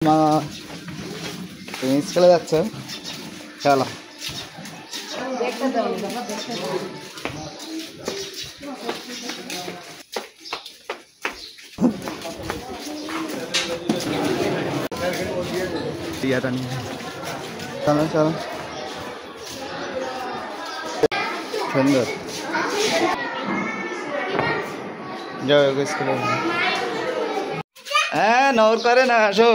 মা তুমি স্কুলে যাচ্ছ? চলো। চলো চলো, সুন্দর। যাও স্কুলে। হ্যাঁ, নর করে না, আসো।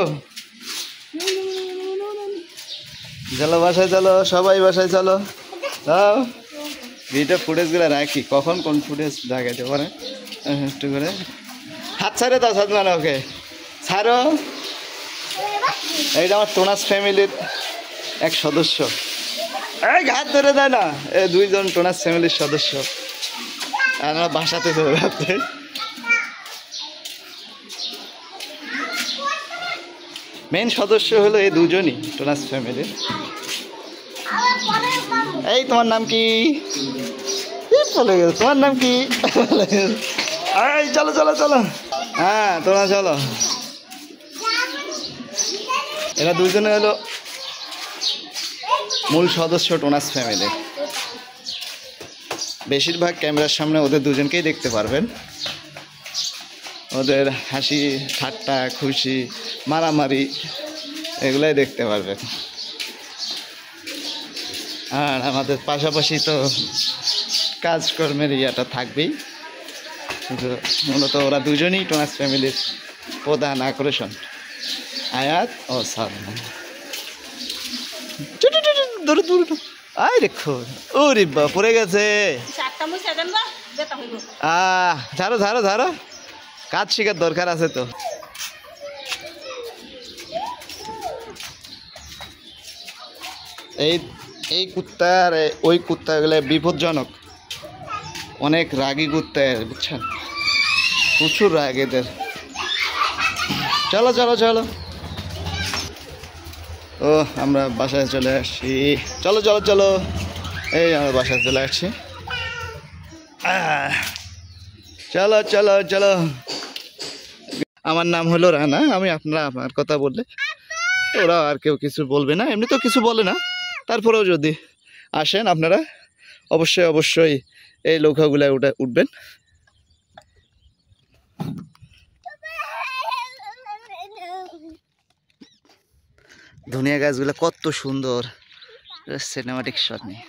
চলো বাসায় চলো, সবাই বাসায় চলো। যাও, ভিডিও ফুটেজগুলো রাখি, কখন কোন ফুটেজ দেখাতে পারে একটু করে। হাত ছাড়ে দাও সাদমান, ওকে ছাড়ো। এইটা আমার টোনাস ফ্যামিলির এক সদস্য। এই হাত ধরে দেয় না, এই দুইজন টোনাস ফ্যামিলির সদস্য। আমরা বাসাতে চলে যাচ্ছে। মেন সদস্য হলো এই দুজনই টোনাস ফ্যামিলির। এই তোমার নাম কি? চলে গেল, তোমার নাম কি? এই চলো চলো চলো। হ্যাঁ তোমরা চলো। এরা দুজনে হলো মূল সদস্য টোনাস ফ্যামিলির। বেশিরভাগ ক্যামেরার সামনে ওদের দুজনকেই দেখতে পারবেন। ওদের হাসি ঠাট্টা খুশি মারামারি এগুলাই দেখতে পারবেন। আর আমাদের পাশাপাশি তো কাজকর্মের ইয়াটা থাকবেই, কিন্তু মূলত ওরা দুজনই টোনাস ফ্যামিলির প্রধান আকর্ষণ। আয়াত ও সালমান। দূরে দূরে আয় রেখো। ও রিব্বা পড়ে গেছে। ঝাড়ো ঝাড়ো ঝাড়ো, কাজ শেখার দরকার আছে তো। এই এই কুত্তা আর ওই কুত্তাগুলো বিপজ্জনক, অনেক রাগী কুত্তা, বুঝছেন, প্রচুর রাগ এদের। চলো চলো চলো। ও আমরা বাসায় চলে আসছি। চলো চলো চলো, এই আমরা বাসায় চলে আসছি। চলো চলো চলো। আমার নাম হলো রানা। আমি আপনারা আমার কথা বললে ওরা আর কেউ কিছু বলবে না, এমনি তো কিছু বলে না। তারপরেও যদি আসেন আপনারা অবশ্যই অবশ্যই এই নৌকাগুলায় উঠবেন। ধনিয়া গাছগুলো কত সুন্দর, সিনেমাটিক শট নিয়ে।